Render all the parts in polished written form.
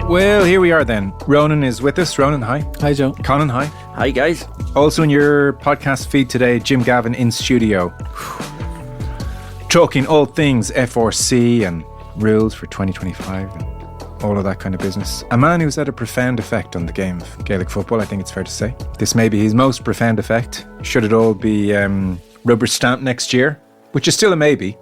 Well, here we are then. Ronan is with us. Ronan, hi. Hi, Joe. Conán, hi. Hi, guys. Also in your podcast feed today, Jim Gavin in studio. Talking all things FRC and rules for 2025 and all of that kind of business. A man who's had a profound effect on the game of Gaelic football, I think it's fair to say. This may be his most profound effect. Should it all be rubber stamped next year? Which is still a maybe.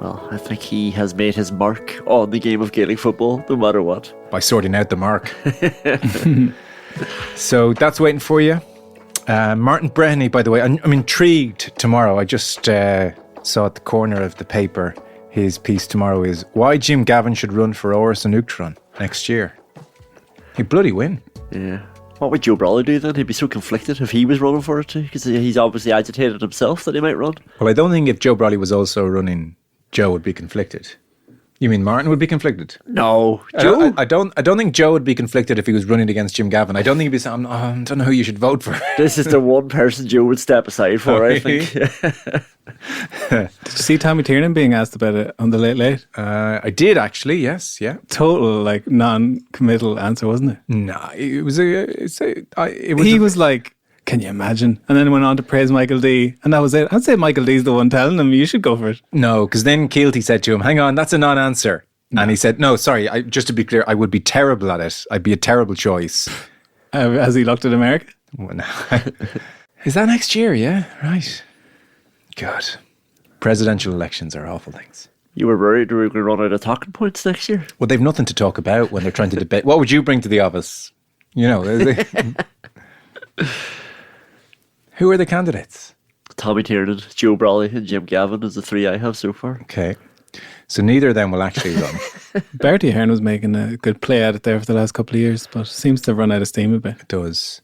Well, I think he has made his mark on the game of Gaelic football, no matter what. By sorting out the mark. So that's waiting for you. Martin Breheny, by the way, I'm intrigued tomorrow. I just saw at the corner of the paper, his piece tomorrow is why Jim Gavin should run for Áras an Uachtaráin next year. He'd bloody win. Yeah. What would Joe Brawley do then? He'd be so conflicted if he was running for it too, because he's obviously agitated himself that he might run. Well, I don't think if Joe Brawley was also running, Joe would be conflicted. You mean Martin would be conflicted? No, Joe. I don't think Joe would be conflicted if he was running against Jim Gavin. I don't think he'd be saying, I don't know who you should vote for. This is the one person Joe would step aside for, Oh, I really? think. Did you see Tommy Tiernan being asked about it on the Late Late? I did actually, yes, yeah. Total, non-committal answer, wasn't it? No, it was He was like, can you imagine? And then went on to praise Michael D. And that was it. I'd say Michael D's the one telling him, you should go for it. No, because then Keelty said to him, hang on, that's a non-answer. No. And he said, no, sorry, just to be clear, I would be terrible at it. I'd be a terrible choice. Has he looked at America? Well, no. Is that next year? Yeah, right. God. Presidential elections are awful things. You were worried we were going to run out of talking points next year? Well, they've nothing to talk about when they're trying to debate. What would you bring to the office? You know, who are the candidates? Tommy Tiernan, Joe Brawley and Jim Gavin is the three I have so far. Okay. So neither of them will actually run. Bertie Ahern was making a good play at it there for the last couple of years, but seems to have run out of steam a bit. It does.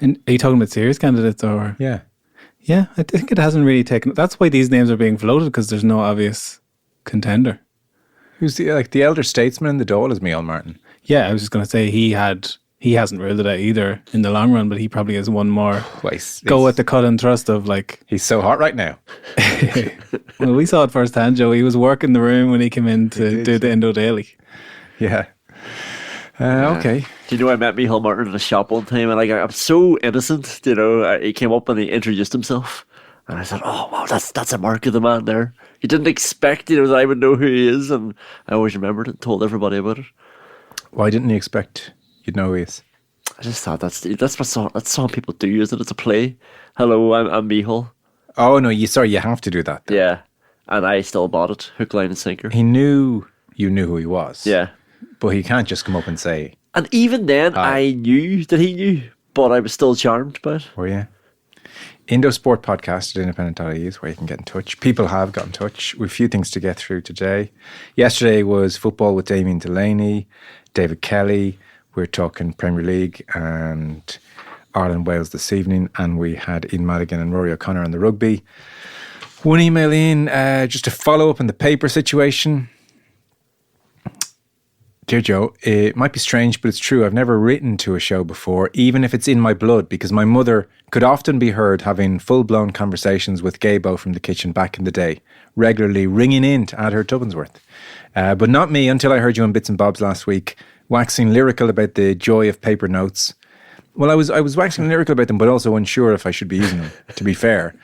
And are you talking about serious candidates or? Yeah. Yeah, I think it hasn't really taken. That's why these names are being floated, because there's no obvious contender. Who's the elder statesman in the Dáil is Micheál Martin. Yeah, I was just going to say he hasn't ruled it out either in the long run, but he probably has one more go at the cut and thrust of He's so hot right now. Well, we saw it firsthand, Joe. He was working the room when he came in to do the Indo Daily. Yeah. Okay. Do you know I met Micheál Martin in a shop one time, and I'm so innocent. You know, he came up and he introduced himself, and I said, "Oh wow, that's a mark of the man there." You didn't expect, that I would know who he is, and I always remembered it and told everybody about it. Why didn't you expect you'd know who he is? I just thought that's what some people do, isn't it? It's a play. Hello, I'm Micheál. Oh no, you have to do that. Yeah, and I still bought it, hook, line, and sinker. He knew you knew who he was. Yeah. But he can't just come up and say... And even then, I knew that he knew, but I was still charmed by it. Were you? Indosport podcast at independent.ie is where you can get in touch. People have got in touch. We've a few things to get through today. Yesterday was football with Damien Delaney, David Kelly. We're talking Premier League and Ireland-Wales this evening. And we had Ian Madigan and Rory O'Connor on the rugby. One email in, just to follow up on the paper situation. Dear Joe, it might be strange, but it's true. I've never written to a show before, even if it's in my blood, because my mother could often be heard having full-blown conversations with Gaybo from the kitchen back in the day, regularly ringing in to add her tuppence worth. But not me until I heard you on Bits and Bobs last week, waxing lyrical about the joy of paper notes. Well, I was waxing lyrical about them, but also unsure if I should be using them, to be fair.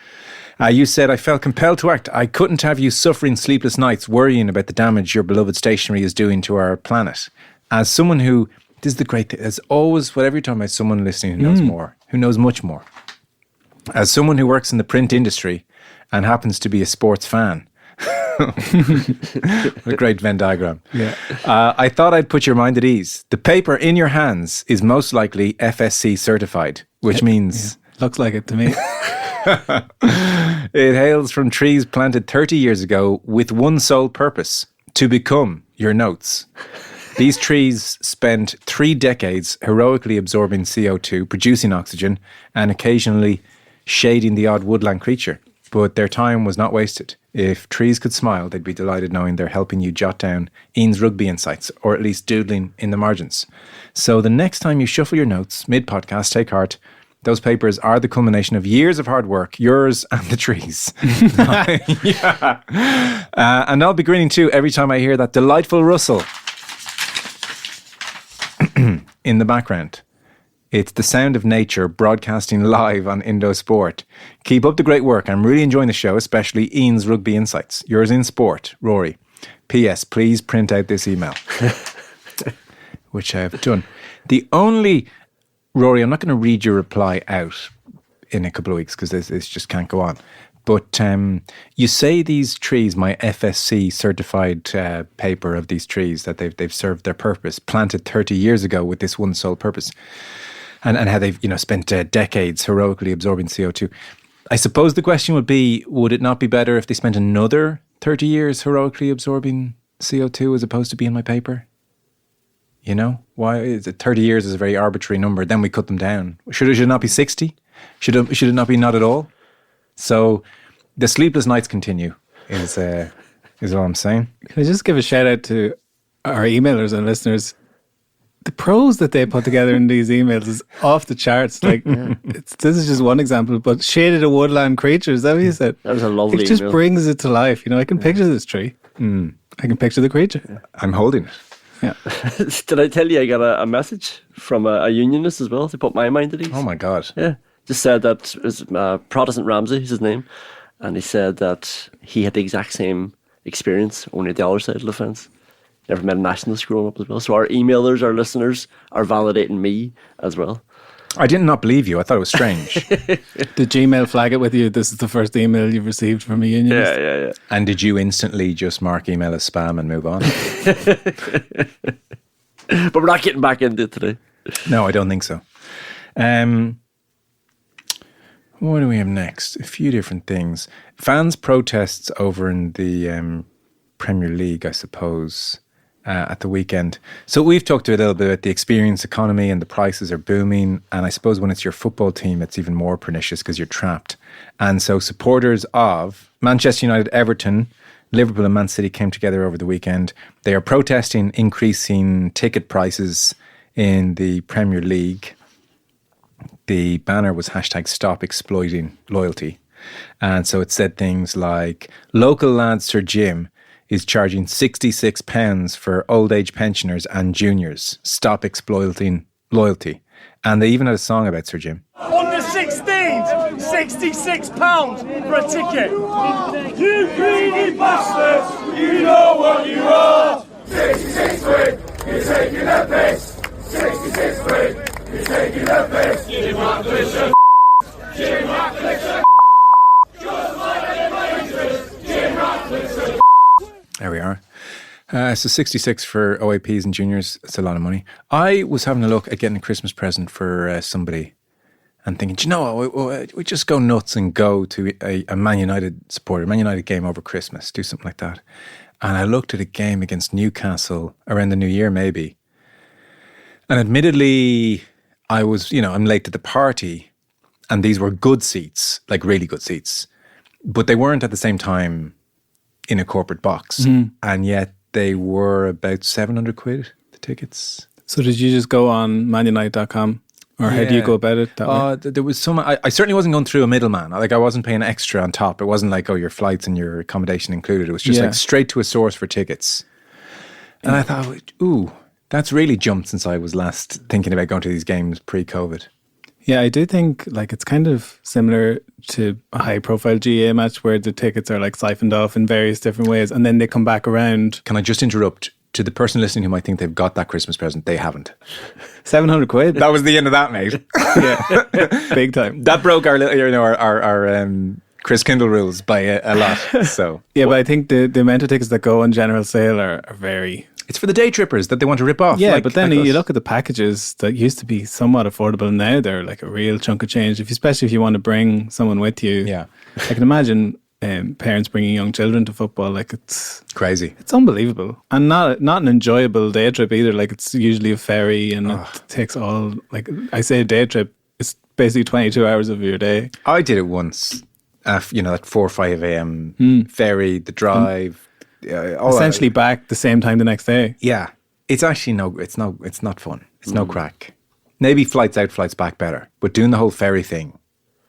You said, I felt compelled to act. I couldn't have you suffering sleepless nights worrying about the damage your beloved stationery is doing to our planet. As someone who, this is the great thing, as always, whatever you're talking about, someone listening who knows more, who knows much more. As someone who works in the print industry and happens to be a sports fan, a great Venn diagram. Yeah. I thought I'd put your mind at ease. The paper in your hands is most likely FSC certified, which means... Yeah. Looks like it to me. It hails from trees planted 30 years ago with one sole purpose, to become your notes. These trees spent 3 decades heroically absorbing CO2, producing oxygen, and occasionally shading the odd woodland creature. But their time was not wasted. If trees could smile, they'd be delighted knowing they're helping you jot down Ian's rugby insights, or at least doodling in the margins. So the next time you shuffle your notes, mid-podcast, take heart. Those papers are the culmination of years of hard work, yours and the trees. Yeah. And I'll be grinning too every time I hear that delightful rustle in the background. It's the sound of nature broadcasting live on Indo Sport. Keep up the great work. I'm really enjoying the show, especially Ian's Rugby Insights. Yours in sport, Rory. P.S. Please print out this email. Which I have done. Rory, I'm not going to read your reply out in a couple of weeks because this just can't go on. But you say these trees, my FSC certified paper of these trees, that they've served their purpose, planted 30 years ago with this one sole purpose, and how they've spent decades heroically absorbing CO2. I suppose the question would be, would it not be better if they spent another 30 years heroically absorbing CO2 as opposed to be in my paper? Why is it 30 years is a very arbitrary number? Then we cut them down. Should it not be 60? Should it not be not at all? So the sleepless nights continue is all I'm saying. Can I just give a shout out to our emailers and listeners? The prose that they put together in these emails is off the charts. Like this is just one example, but shaded a woodland creature, is that what you said? That was a lovely It just email. brings it to life. I can picture this tree. I can picture the creature. Yeah. I'm holding it. Yeah. Did I tell you I got a message from a unionist as well to put my mind at ease? Oh my God. Yeah. Just said that it was Protestant Ramsey is his name. And he said that he had the exact same experience, only at the other side of the fence. Never met a nationalist growing up as well. So our emailers, our listeners are validating me as well. I did not believe you. I thought it was strange. Did Gmail flag it with you? This is the first email you've received from a unionist? Yeah. And did you instantly just mark email as spam and move on? But we're not getting back into it today. No, I don't think so. What do we have next? A few different things. Fans' protests over in the Premier League, I suppose, at the weekend. So we've talked a little bit about the experience economy and the prices are booming. And I suppose when it's your football team, it's even more pernicious because you're trapped. And so supporters of Manchester United, Everton, Liverpool and Man City came together over the weekend. They are protesting increasing ticket prices in the Premier League. The banner was #StopExploitingLoyalty. And so it said things like, local lad Sir Jim is charging £66 for old age pensioners and juniors. Stop exploiting loyalty. And they even had a song about Sir Jim. On the 16th, £66 for a ticket. You greedy bastards, you know what you are. 66 quid, you're taking the piss. 66 quid, you're taking the piss. Jim Ratcliffe, Jim Ratcliffe, just like my interest, Jim Ratcliffe. There we are. So 66 for OAPs and juniors. It's a lot of money. I was having a look at getting a Christmas present for somebody and thinking, do you know what, we just go nuts and go to a Man United supporter, Man United game over Christmas, do something like that. And I looked at a game against Newcastle around the New Year maybe. And admittedly, I was, I'm late to the party and these were good seats, like really good seats. But they weren't at the same time in a corporate box. And yet they were about 700 quid, the tickets. So did you just go on manunited.com? Or how do you go about it that way? There was some, I certainly wasn't going through a middleman. Like I wasn't paying extra on top. It wasn't like, your flights and your accommodation included. It was just like straight to a source for tickets. And I thought, ooh, that's really jumped since I was last thinking about going to these games pre-COVID. Yeah, I do think it's kind of similar to a high-profile GA match where the tickets are siphoned off in various different ways and then they come back around. Can I just interrupt? To the person listening who might think they've got that Christmas present, they haven't. 700 quid. That was the end of that, mate. Yeah, big time. That broke our Chris Kindle rules by a lot. So yeah, but I think the amount of tickets that go on general sale are very... It's for the day trippers that they want to rip off. Yeah, but then you look at the packages that used to be somewhat affordable. Now they're like a real chunk of change, especially if you want to bring someone with you. Yeah. I can imagine parents bringing young children to football. It's crazy. It's unbelievable. And not an enjoyable day trip either. It's usually a ferry and it takes all, I say a day trip, it's basically 22 hours of your day. I did it once, at 4 or 5 a.m. ferry, the drive. Essentially back the same time the next day. Yeah. It's actually it's not fun. It's no crack. Maybe flights out, flights back better. But doing the whole ferry thing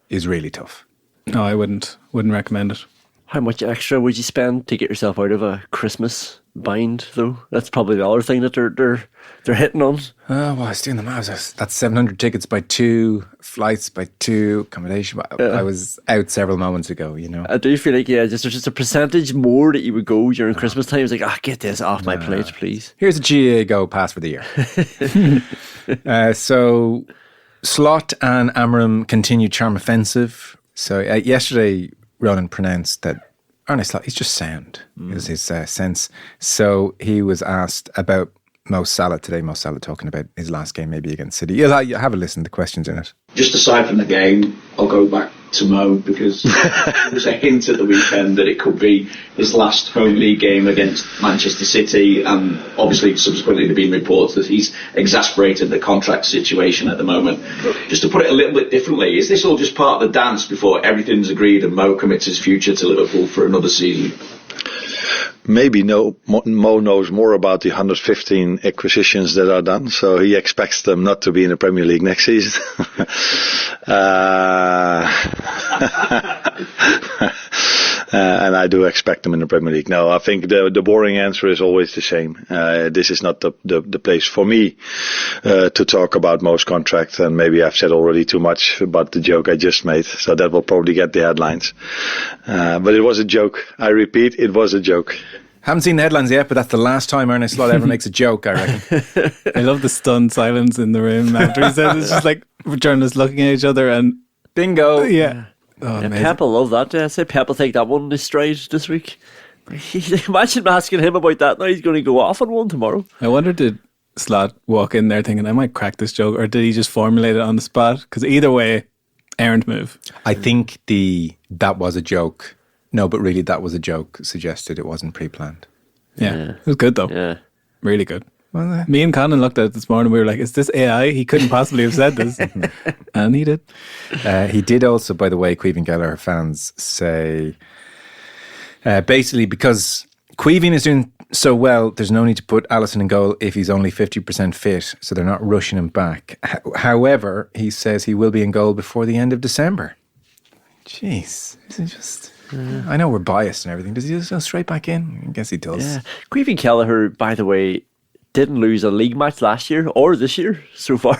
is really tough. No, I wouldn't recommend it. How much extra would you spend to get yourself out of a Christmas bind, though. That's probably the other thing that they're hitting on. Oh, well, I was doing the maths. That's 700 tickets by 2, flights by 2, accommodation. I was out several moments ago, you know. I do feel like, there's just a percentage more that you would go during Christmas time. It's like, get this off my plate, please. Here's a GA Go pass for the year. So, Slot and Amram continue charm offensive. So, yesterday, Ronan pronounced that Arne Slot, he's just sound, is his sense. So, he was asked about Mo Salah today. Mo Salah talking about his last game, maybe against City. You'll have a listen to the questions in it. Just aside from the game, I'll go back to Mo because there was a hint at the weekend that it could be his last home league game against Manchester City, and obviously subsequently there have been reports that he's exasperated the contract situation at the moment. Just to put it a little bit differently, is this all just part of the dance before everything's agreed and Mo commits his future to Liverpool for another season? Maybe Mo knows more about the 115 acquisitions that are done, so he expects them not to be in the Premier League next season. And I do expect them in the Premier League. No, I think the boring answer is always the same. This is not the place for me to talk about Mo's contract, and maybe I've said already too much about the joke I just made, so that will probably get the headlines. But it was a joke. I repeat, it was a joke. Haven't seen the headlines yet, but that's the last time Arne Slot ever makes a joke, I reckon. I love the stunned silence in the room after he says it's just like journalists looking at each other and bingo. Yeah. Oh, Pep will love that. I say Pep will take that one in his stride this week. Imagine asking him about that. Now he's going to go off on one tomorrow. I wonder, did Slot walk in there thinking I might crack this joke, or did he just formulate it on the spot? Because either way, errant move. I think that was a joke. No, but really that was a joke suggested it wasn't pre-planned. Yeah. It was good though. Yeah. Really good. Well, me and Conán looked at it this morning. We were like, is this AI? He couldn't possibly have said this. And he did. He did also, by the way, Caoimhín Kelleher fans say, basically because Caoimhín is doing so well, there's no need to put Alisson in goal if he's only 50% fit, so they're not rushing him back. However, he says he will be in goal before the end of December. Jeez, is he just... I know we're biased and everything. Does he just go straight back in? I guess he does. Yeah. Caoimhín Kelleher, by the way, didn't lose a league match last year or this year so far.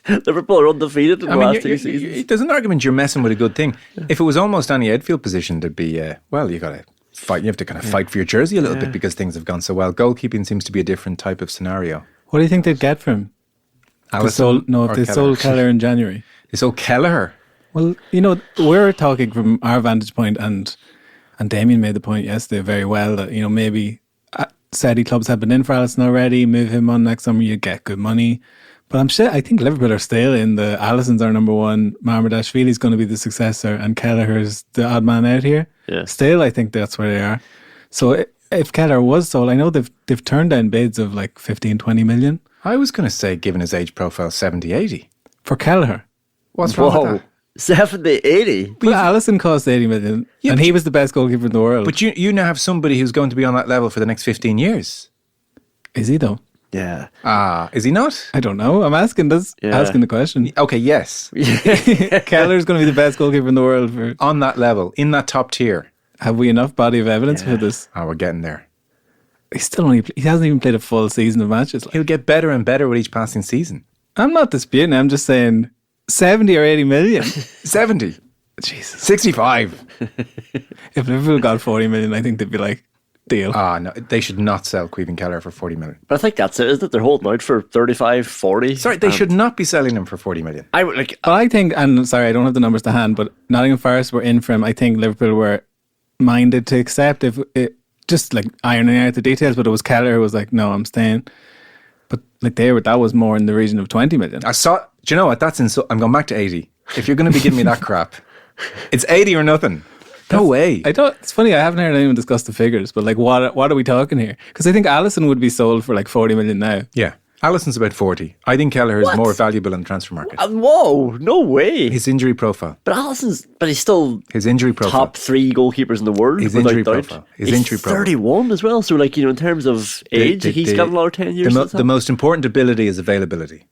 Liverpool are undefeated in the last 2 seasons. There's an argument you're messing with a good thing. If it was almost any Edfield position, there'd be, you got to fight. You have to kind of fight for your jersey a little bit because things have gone so well. Goalkeeping seems to be a different type of scenario. What do you think they'd get from him? If they sold Kelleher in January. They sold Kelleher? Well, we're talking from our vantage point, and Damien made the point yesterday very well that, maybe Saudi clubs have been in for Alisson already, move him on next summer, you get good money. But I think Liverpool are still in the Alisson's our number one, Marmadashvili's going to be the successor, and Kelleher's the odd man out here. Yeah. Still, I think that's where they are. So if Kelleher was sold, I know they've turned down bids of like 15, 20 million. I was going to say, given his age profile, 70, 80. For Kelleher. What's wrong with that? 70, 80. But Alisson cost 80 million, and he was the best goalkeeper in the world. But you now have somebody who's going to be on that level for the next 15 years. Is he though? Yeah. Is he not? I don't know. I'm asking the question. Okay, yes. Kelleher's going to be the best goalkeeper in the world for on that level, in that top tier. Have we enough body of evidence for this? Oh, we're getting there. He hasn't even played a full season of matches. He'll get better and better with each passing season. I'm not disputing. I'm just saying 70 or 80 million. 70. Jesus. 65. If Liverpool got 40 million, I think they'd be like, deal. No, they should not sell Caoimhín Kelleher for 40 million. But I think that's it, isn't it? They're holding out for 35, 40. Sorry, they should not be selling him for 40 million. But I think, and sorry, I don't have the numbers to hand, but Nottingham Forest were in for him. I think Liverpool were minded to accept if it, just like ironing out the details, but it was Kelleher who was like, no, I'm staying. But like that was more in the region of 20 million. Do you know what? I'm going back to 80. If you're going to be giving me that crap, it's 80 or nothing. No way. It's funny, I haven't heard anyone discuss the figures, but like what are we talking here? Because I think Alisson would be sold for like 40 million now. Yeah. Alisson's about 40. I think Kelleher is more valuable in the transfer market. Whoa, no way. His injury profile. But he's still his injury profile. Top 3 goalkeepers in the world. His injury profile. He's 31 as well. So like, in terms of age, he's got another 10 years. The most important ability is availability.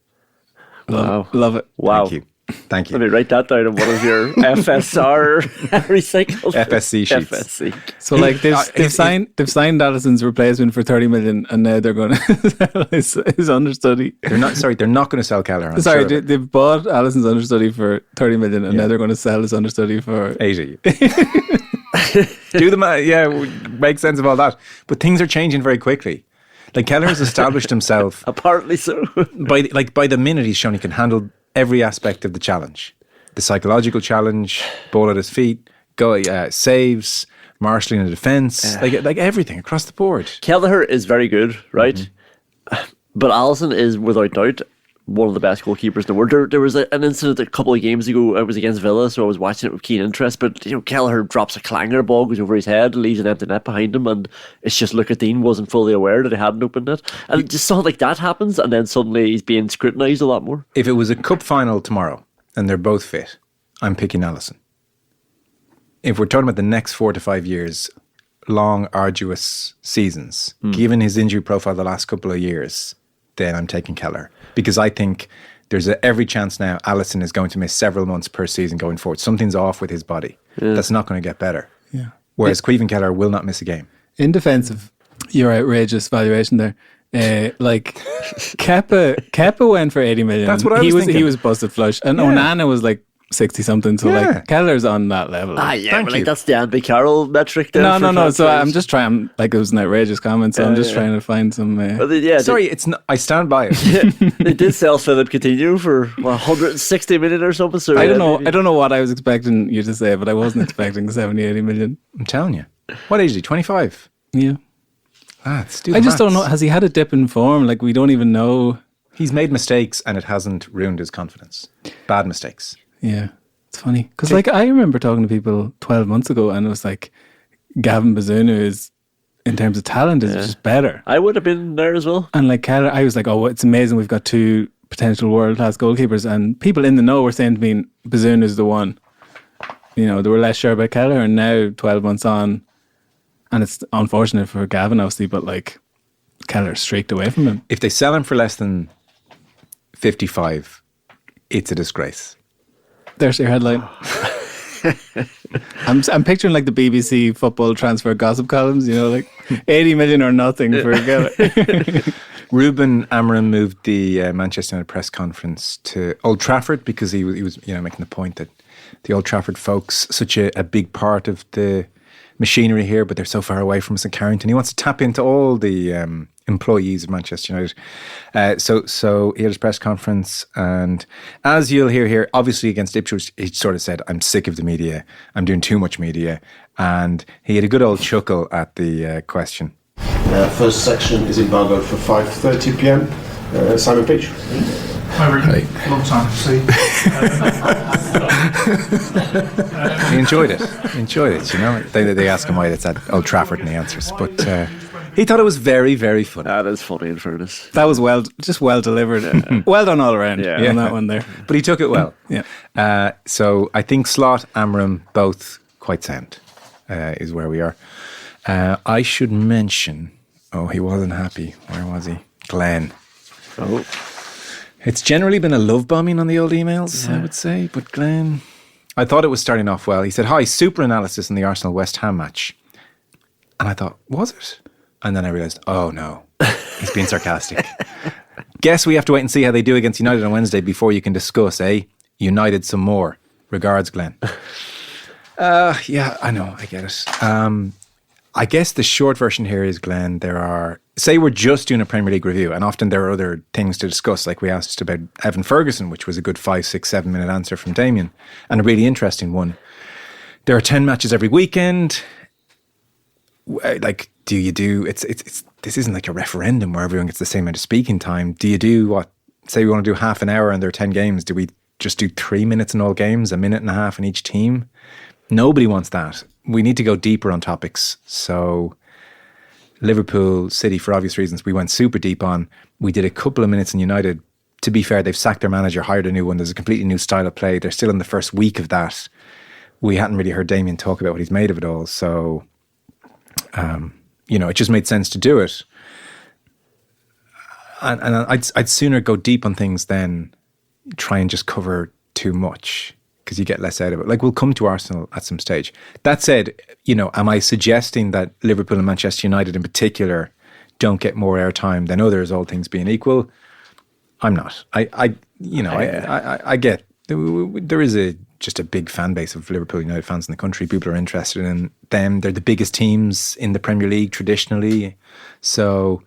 Love it. Wow. Thank you. Thank you. Let me write that down on one of your FSR recycled FSC sheets. FSC. So like they've signed Alisson's replacement for 30 million, and now they're going to sell his understudy. They're not going to sell Kelleher. I'm Sorry, sure of it. they've bought Alisson's understudy for 30 million, and now they're going to sell his understudy for 80. Do the math. Yeah, make sense of all that. But things are changing very quickly. Like Kelleher's established himself. Apparently so. by the minute he's shown he can handle every aspect of the challenge. The psychological challenge, ball at his feet, saves, marshalling the defence, like everything across the board. Kelleher is very good, right? Mm-hmm. But Alisson is without doubt one of the best goalkeepers in the world. There was an incident a couple of games ago. I was against Villa, so I was watching it with keen interest. But Kelleher drops a clanger, ball goes over his head, leaves an empty net behind him, and it's just Dean wasn't fully aware that he hadn't opened it. And just something like that happens, and then suddenly he's being scrutinised a lot more. If it was a cup final tomorrow and they're both fit, I'm picking Alisson. If we're talking about the next 4 to 5 years, long, arduous seasons, given his injury profile the last couple of years, then I'm taking Kelleher. Because I think there's every chance now Alisson is going to miss several months per season going forward. Something's off with his body. Yeah. That's not going to get better. Yeah. Whereas Caoimhín Kelleher will not miss a game. In defence of your outrageous valuation there, Kepa went for 80 million. That's what I was thinking. He was busted flush. And Onana was like 60 something. So like Kelleher's on that level. That's the Andy Carroll metric there. No. So I'm just trying, like it was an outrageous comment, so I'm just trying to find some. Sorry, it's not, I stand by it. They did sell Philip Coutinho for 160 million or something. So I don't know what I was expecting you to say, but I wasn't expecting 70, 80 million. I'm telling you. What age is he? 25? Yeah. I just don't know. Has he had a dip in form? Like we don't even know. He's made mistakes and it hasn't ruined his confidence. Bad mistakes. Yeah, it's funny because like I remember talking to people 12 months ago, and it was like Gavin Bazunu is, in terms of talent, is just better. I would have been there as well. And like Kelleher, I was like, oh, it's amazing. We've got 2 potential world class goalkeepers, and people in the know were saying to me, Bazunu is the one. They were less sure about Kelleher, and now 12 months on, and it's unfortunate for Gavin, obviously, but like Kelleher streaked away from him. If they sell him for less than 55, it's a disgrace. There's your headline. I'm picturing like the BBC football transfer gossip columns, like 80 million or nothing for Kelleher. Ruben Amorim moved the Manchester United press conference to Old Trafford because he was making the point that the Old Trafford folks, such a big part of the machinery here, but they're so far away from St Carrington. He wants to tap into all the employees of Manchester United. So he had his press conference, and as you'll hear here, obviously against Ipswich, he sort of said, I'm sick of the media. I'm doing too much media. And he had a good old chuckle at the question. First section is embargoed for 5:30 p.m. Simon Peach. Hi, Rick. Long time to see. He enjoyed it. They ask him why it's at Old Trafford and he answers. But he thought it was very, very funny. That is funny, in fairness. That was well delivered. Well done all around on that one there. But he took it well. Yeah. So I think Slot, Amorim, both quite sound is where we are. I should mention, he wasn't happy. Where was he? Glenn. Oh. It's generally been a love bombing on the old emails, I would say. But Glenn, I thought it was starting off well. He said, hi, super analysis in the Arsenal-West Ham match. And I thought, was it? And then I realised, oh no, he's being sarcastic. Guess we have to wait and see how they do against United on Wednesday before you can discuss, United some more. Regards, Glenn. Yeah, I know, I get it. I guess the short version here is, Glenn, say we're just doing a Premier League review, and often there are other things to discuss, like we asked about Evan Ferguson, which was a good 5, 6, 7 minute answer from Damien, and a really interesting one. There are 10 matches every weekend. Like, this isn't like a referendum where everyone gets the same amount of speaking time. Do you do say we want to do half an hour and there are 10 games, do we just do 3 minutes in all games, 1.5 minutes in each team? Nobody wants that. We need to go deeper on topics. So Liverpool, City, for obvious reasons, we went super deep on. We did a couple of minutes in United. To be fair, they've sacked their manager, hired a new one. There's a completely new style of play. They're still in the first week of that. We hadn't really heard Damien talk about what he's made of it all. So, it just made sense to do it. And I'd sooner go deep on things than try and just cover too much because you get less out of it. Like, we'll come to Arsenal at some stage. That said, am I suggesting that Liverpool and Manchester United in particular don't get more airtime than others, all things being equal? I'm not. I get there is just a big fan base of Liverpool United fans in the country. People are interested in them. They're the biggest teams in the Premier League traditionally. So,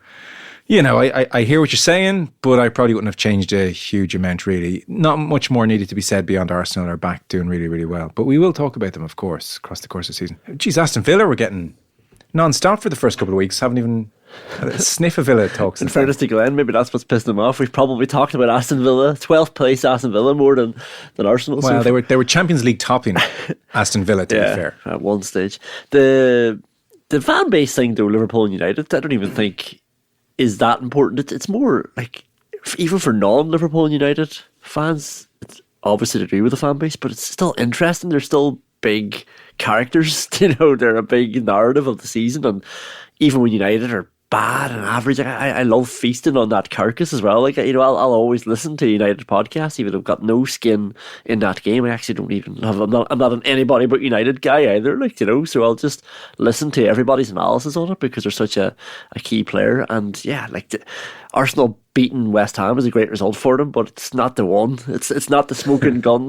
I hear what you're saying, but I probably wouldn't have changed a huge amount, really. Not much more needed to be said beyond Arsenal are back doing really, really well. But we will talk about them, of course, across the course of the season. Geez, Aston Villa were getting non-stop for the first couple of weeks. Haven't even had a sniff of Villa talks. In fairness to Glenn, maybe that's what's pissing them off. We've probably talked about Aston Villa, 12th place Aston Villa, more than Arsenal. Well, they were Champions League topping Aston Villa, to be fair. At one stage. The fan base thing, though, Liverpool and United, I don't even think is that important. It's more like, even for non-Liverpool and United fans, it's obviously to do with the fan base, but it's still interesting. They're still big characters, they're a big narrative of the season. And even when United are bad and average, I love feasting on that carcass as well. Like, I'll always listen to United podcasts, even though I've got no skin in that game. I actually don't even have, I'm not an anybody but United guy either, so I'll just listen to everybody's analysis on it because they're such a key player. And Arsenal beating West Ham is a great result for them, but it's not the one. It's not the smoking gun.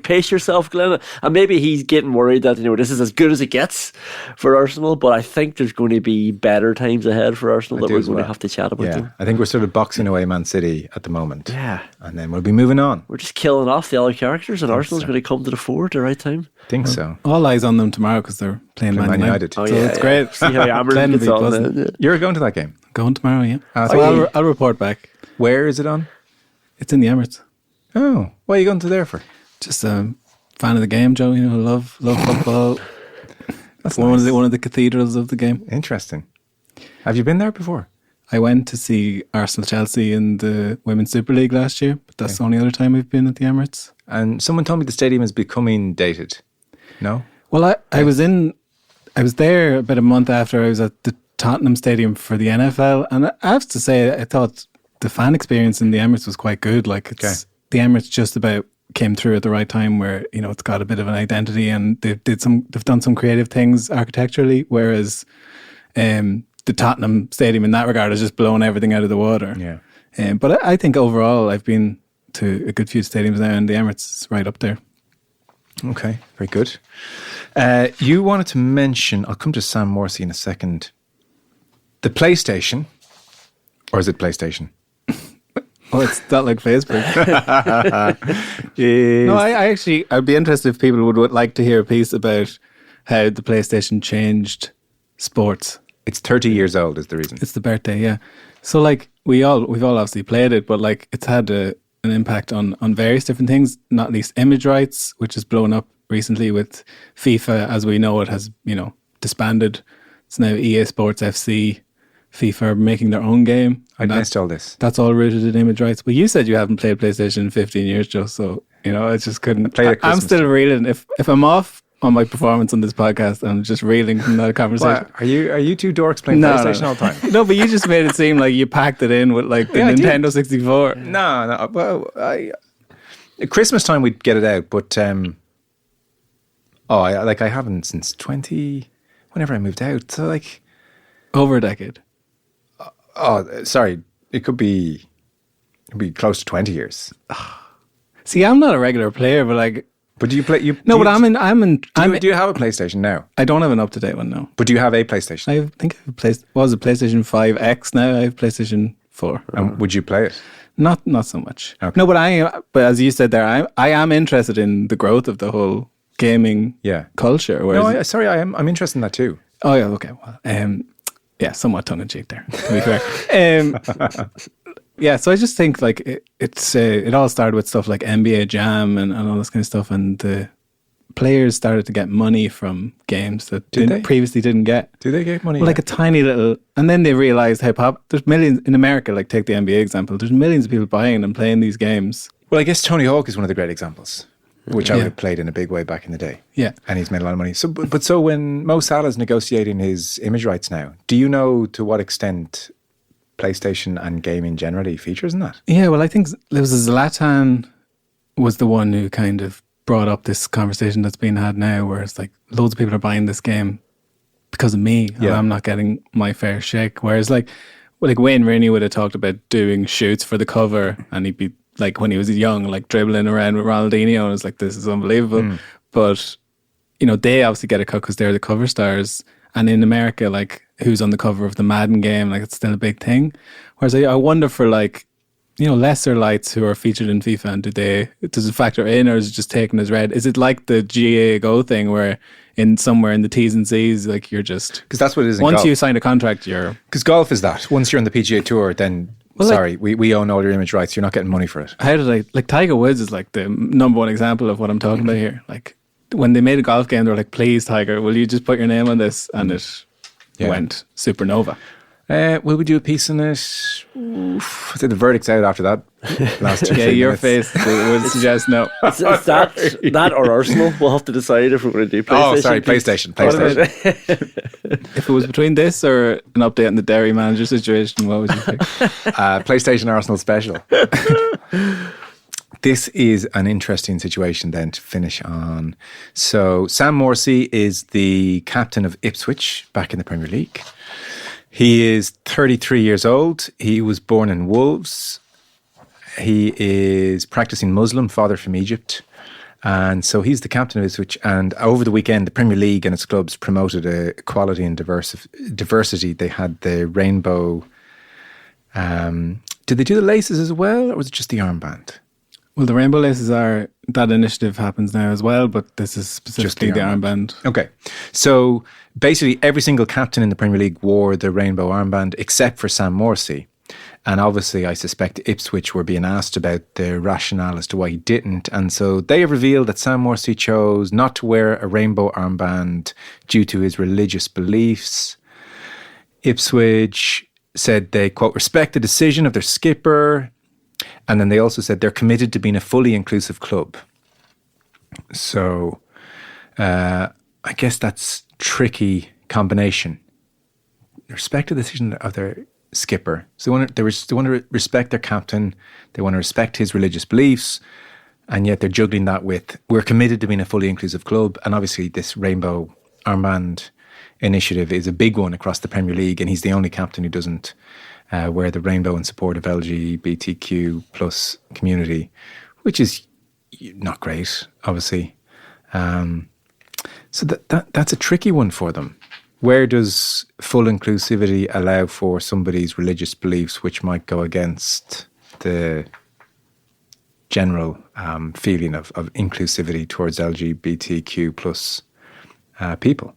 Pace yourself, Glenn. And maybe he's getting worried that this is as good as it gets for Arsenal. But I think there's going to be better times ahead for Arsenal that we're going to have to chat about. Yeah, them. I think we're sort of boxing away Man City at the moment. Yeah, and then we'll be moving on. We're just killing off the other characters, and Arsenal's going to come to the fore at the right time. I think so. All eyes on them tomorrow because they're playing Man United. Oh, so it's great. See how Amber gets on. You're going to that game? Going tomorrow, yeah. So I'll report back. Where is it on? It's in the Emirates. Oh, what are you going to there for? Just a fan of the game, Joe. Love football. That's one nice. of the cathedrals of the game. Interesting. Have you been there before? I went to see Arsenal-Chelsea in the Women's Super League last year, but that's the only other time I've been at the Emirates. And someone told me the stadium is becoming dated. No? Well, I was there about a month after I was at the Tottenham Stadium for the NFL, and I have to say I thought the fan experience in the Emirates was quite good. The Emirates just about came through at the right time where it's got a bit of an identity, and they've done some creative things architecturally, whereas the Tottenham Stadium in that regard has just blown everything out of the water. Yeah. But I think overall I've been to a good few stadiums now, and the Emirates is right up there. Okay, very good. You wanted to mention, I'll come to Sam Morsy in a second, the PlayStation, or is it PlayStation? Oh, it's not like Facebook. No, I'd be interested if people would like to hear a piece about how the PlayStation changed sports. It's 30 years old is the reason. It's the birthday, yeah. So we've all obviously played it, but it's had an impact on various different things, not least image rights, which has blown up recently with FIFA, as we know it has, disbanded. It's now EA Sports FC. FIFA are making their own game. I missed all this. That's all rooted in image rights. But you said you haven't played PlayStation in 15 years, Joe. So, I just couldn't. I'm still reeling. If I'm off on my performance on this podcast, I'm just reeling from that conversation. What? Are you two dorks playing PlayStation all the time? No, but you just made it seem like you packed it in with the Nintendo 64. No. Well, at Christmas time we'd get it out, but I haven't since whenever I moved out. So over a decade. Oh, sorry. It could be close to 20 years. See, I'm not a regular player, but But do you play? No, but I'm in. Do you have a PlayStation now? I don't have an up to date one now. But do you have a PlayStation? I think I have a PlayStation 5X now. I have PlayStation 4. And would you play it? Not so much. Okay. No, but as you said there, I am interested in the growth of the whole gaming culture. I'm interested in that too. Oh yeah, okay. Well, yeah, somewhat tongue in cheek there, to be fair. Yeah, so I just think it all started with stuff like NBA Jam and all this kind of stuff, and the players started to get money from games that previously didn't get. Do they get money? Well, a tiny little, and then they realized how there's millions in America. Take the NBA example. There's millions of people buying and playing these games. Well, I guess Tony Hawk is one of the great examples, which I would have played in a big way back in the day. Yeah, and he's made a lot of money. So, so when Mo Salah's negotiating his image rights now, do you know to what extent PlayStation and gaming generally features in that? Yeah, well, I think there was a Zlatan was the one who kind of brought up this conversation that's being had now, where it's like loads of people are buying this game because of me, and I'm not getting my fair shake. Whereas like Wayne Rooney would have talked about doing shoots for the cover, and he'd be like, when he was young, like dribbling around with Ronaldinho, and it's like, this is unbelievable. But you know, they obviously get a cut because they're the cover stars. And in America, like, who's on the cover of the Madden game, like, it's still a big thing. Whereas I wonder for, like, you know, lesser lights who are featured in FIFA, and does it factor in, or is it just taken as read? Is it like the GA Go thing where somewhere in the T's and C's, like, you're just... Because that's what it is in once golf. you sign a contract, you're... Because golf is that. Once you're on the PGA Tour, then, we own all your image rights. You're not getting money for it. How did like, Tiger Woods is, like, the number one example of what I'm talking about here. Like, when they made a golf game, they were like, please, Tiger, will you just put your name on this? And it went supernova. Will we do a piece on it? Oof. I think the verdict's out after that. Last 2 your minutes. face would suggest no. It's that or Arsenal. We'll have to decide if we're going to do PlayStation. Oh, sorry, PlayStation. If it was between this or an update on the Derry manager situation, what would you pick? PlayStation Arsenal special. This is an interesting situation then to finish on. So Sam Morsy is the captain of Ipswich back in the Premier League. He is 33 years old. He was born in Wolves. He is practicing Muslim, father from Egypt. And so he's the captain of Ipswich. And over the weekend, the Premier League and its clubs promoted equality and diversity. They had the rainbow. Did they do the laces as well, or was it just the armband? Well, the rainbow laces that initiative happens now as well, but this is specifically the armband. Okay. So basically every single captain in the Premier League wore the rainbow armband except for Sam Morsy. And obviously I suspect Ipswich were being asked about the rationale as to why he didn't. And so they have revealed that Sam Morsy chose not to wear a rainbow armband due to his religious beliefs. Ipswich said they, quote, respect the decision of their skipper. And then they also said they're committed to being a fully inclusive club. So I guess that's tricky combination. Respect the decision of their skipper. So they want to respect their captain. They want to respect his religious beliefs. And yet they're juggling that with, we're committed to being a fully inclusive club. And obviously this rainbow armband initiative is a big one across the Premier League. And he's the only captain who doesn't wear the rainbow in support of LGBTQ plus community, which is not great, obviously. So that's a tricky one for them. Where does full inclusivity allow for somebody's religious beliefs, which might go against the general feeling of inclusivity towards LGBTQ plus people?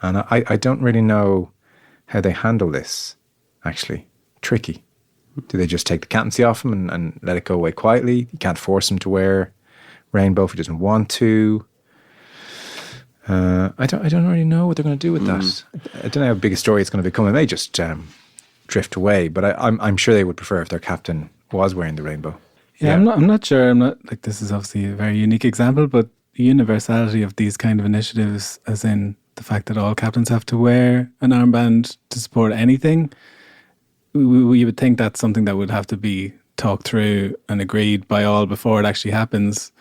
And I don't really know how they handle this, actually. Tricky. Do they just take the captaincy off him and let it go away quietly? You can't force him to wear rainbow if he doesn't want to. I don't really know what they're going to do with that. I don't know how big a story it's going to become. It may just drift away, but I'm sure they would prefer if their captain was wearing the rainbow. Yeah. I'm not sure. I'm not like, this is obviously a very unique example, but the universality of these kind of initiatives, as in the fact that all captains have to wear an armband to support anything, we would think that's something that would have to be talked through and agreed by all before it actually happens.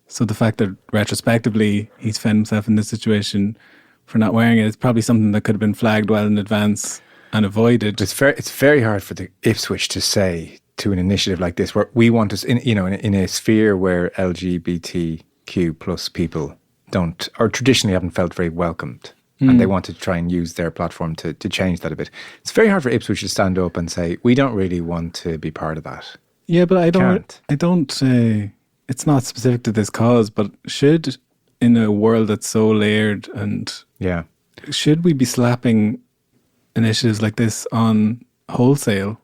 So the fact that retrospectively he's found himself in this situation for not wearing it, it's probably something that could have been flagged well in advance and avoided. It's very hard for the Ipswich to say to an initiative like this, where we want to, in a sphere where LGBTQ plus people don't, or traditionally haven't felt very welcomed. And they wanted to try and use their platform to change that a bit. It's very hard for Ipswich to stand up and say, we don't really want to be part of that. Yeah, but I don't say it's not specific to this cause, but should, in a world that's so layered, and should we be slapping initiatives like this on wholesale?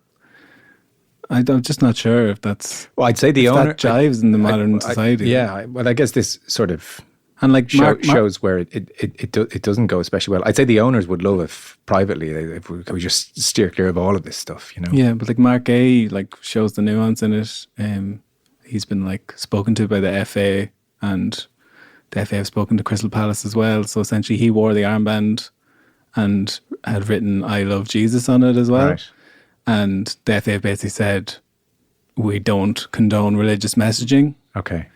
I'm just not sure if that's... Well, I'd say the owner... that jives in the modern society. Well, I guess this sort of... And like shows where it doesn't go especially well. I'd say the owners would love if privately if we just steer clear of all of this stuff, Yeah, but like Mark A shows the nuance in it. He's been spoken to by the FA, and the FA have spoken to Crystal Palace as well. So essentially, he wore the armband and had written "I love Jesus" on it as well. Right. And the FA basically said, we don't condone religious messaging. Okay.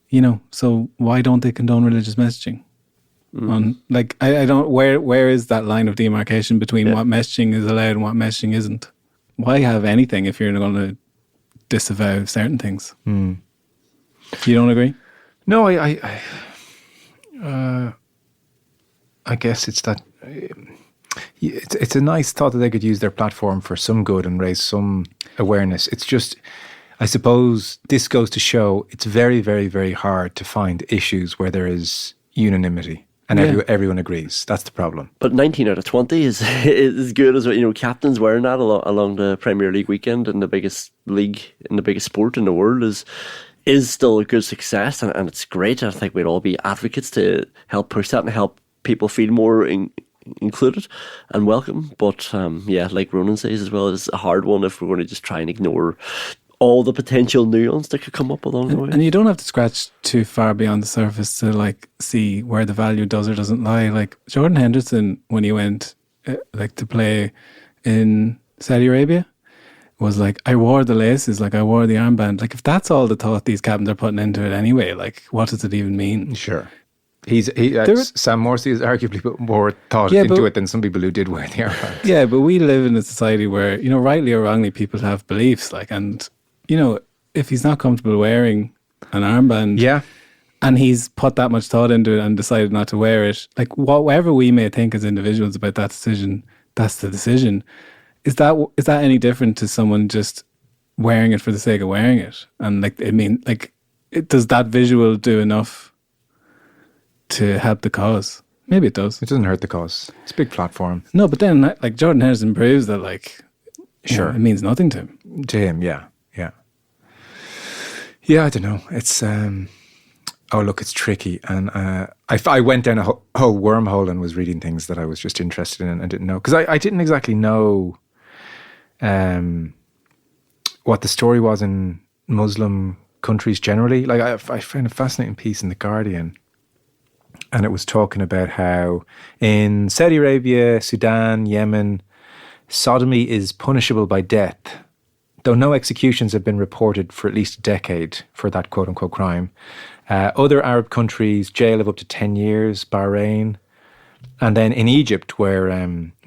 you know, so why don't they condone religious messaging? On like, I don't, where is that line of demarcation between what messaging is allowed and what messaging isn't? Why have anything if you're going to disavow certain things? You don't agree? No, I guess it's that. It's a nice thought that they could use their platform for some good and raise some awareness. It's just, I suppose this goes to show it's very, very, very hard to find issues where there is unanimity and everyone agrees. That's the problem. But 19 out of 20 is good as well. You know, captains wearing that along the Premier League weekend in the biggest league, in the biggest sport in the world is still a good success, and it's great. I think we'd all be advocates to help push that and help people feel more included and welcome. But like Ronan says as well, it's a hard one if we're going to just try and ignore all the potential nuance that could come up along the way. And you don't have to scratch too far beyond the surface to like see where the value does or doesn't lie. Like Jordan Henderson, when he went to play in Saudi Arabia, was like, I wore the laces, like I wore the armband. Like if that's all the thought these captains are putting into it anyway, like what does it even mean? Sure. Sam Morsy has arguably put more thought into it than some people who did wear the armband. Yeah, but we live in a society where, you know, rightly or wrongly, people have beliefs, like, and you know, if he's not comfortable wearing an armband, and he's put that much thought into it and decided not to wear it, like whatever we may think as individuals about that decision, that's the decision. Is that any different to someone just wearing it for the sake of wearing it? And like, I mean, like, does that visual do enough to help the cause? Maybe it does. It doesn't hurt the cause. It's a big platform. No, but then like Jordan Henderson proves that, like, sure, it means nothing to him. To him, yeah. Yeah, I don't know. It's it's tricky, and I went down a whole wormhole and was reading things that I was just interested in and didn't know, because I didn't exactly know what the story was in Muslim countries generally. Like I found a fascinating piece in The Guardian, and it was talking about how in Saudi Arabia, Sudan, Yemen, sodomy is punishable by death, though no executions have been reported for at least a decade for that quote-unquote crime. Other Arab countries, jail of up to 10 years, Bahrain. And then in Egypt, where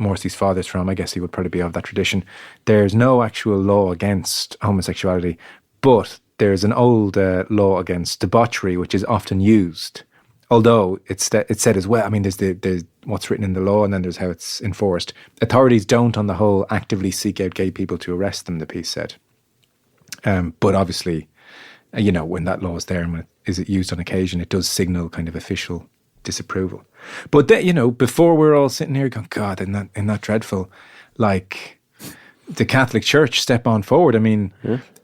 Morsy's father's from, I guess he would probably be of that tradition, there's no actual law against homosexuality, but there's an old law against debauchery, which is often used. Although it's said as well, I mean, there's what's written in the law and then there's how it's enforced. Authorities don't, on the whole, actively seek out gay people to arrest them, the piece said. But obviously, you know, when that law is there and when is it used on occasion, it does signal kind of official disapproval. But then, you know, before we're all sitting here going, God, isn't that dreadful? Like, the Catholic Church step on forward. I mean,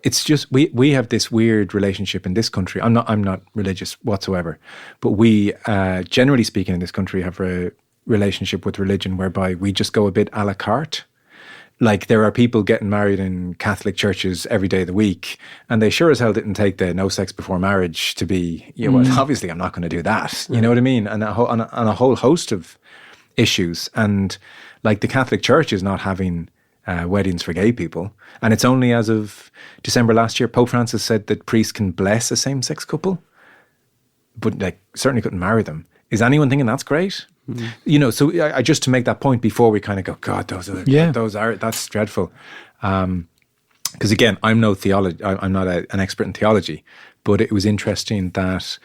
it's just we have this weird relationship in this country. I'm not religious whatsoever, but we generally speaking in this country have a relationship with religion whereby we just go a bit a la carte. Like, there are people getting married in Catholic churches every day of the week, and they sure as hell didn't take the no sex before marriage to be, you know, well, obviously I'm not going to do that. You know what I mean? And on a whole host of issues. And like, the Catholic Church is not having weddings for gay people. And it's only as of December last year, Pope Francis said that priests can bless a same-sex couple, but like certainly couldn't marry them. Is anyone thinking that's great? You know, so I just to make that point before we kind of go, God, that's dreadful. Because again, I'm no theology, I'm not an expert in theology, but it was interesting that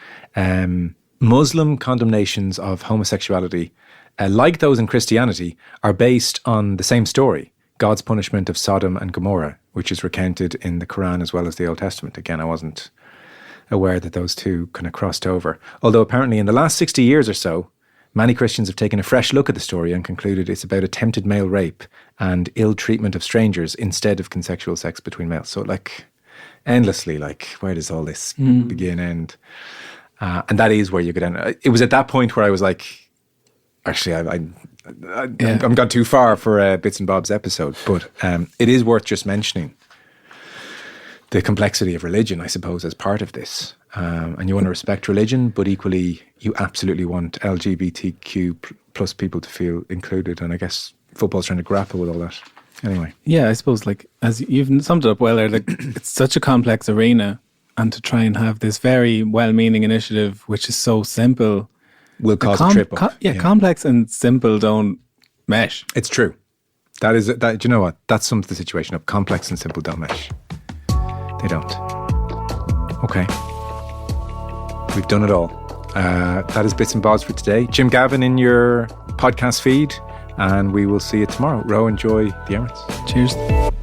Muslim condemnations of homosexuality, like those in Christianity, are based on the same story, God's punishment of Sodom and Gomorrah, which is recounted in the Quran as well as the Old Testament. Again, I wasn't aware that those two kind of crossed over. Although apparently in the last 60 years or so, many Christians have taken a fresh look at the story and concluded it's about attempted male rape and ill treatment of strangers instead of consensual sex between males. So like endlessly, like, where does all this begin, end? And that is where you get in. It was at that point where I was like, actually, I'm gone too far for Bits and Bob's episode, but it is worth just mentioning the complexity of religion, I suppose, as part of this. And you want to respect religion, but equally you absolutely want LGBTQ plus people to feel included. And I guess football's trying to grapple with all that. Anyway. Yeah, I suppose, like, as you've summed it up well there, like, it's such a complex arena and to try and have this very well-meaning initiative, which is so simple, will cause a trip up. Complex and simple don't mesh. It's true. That is, do you know what? That sums the situation up. Complex and simple don't mesh. They don't. Okay. We've done it all. That is Bits and Bobs for today. Jim Gavin in your podcast feed, and we will see you tomorrow. Ro, enjoy the Emirates. Cheers.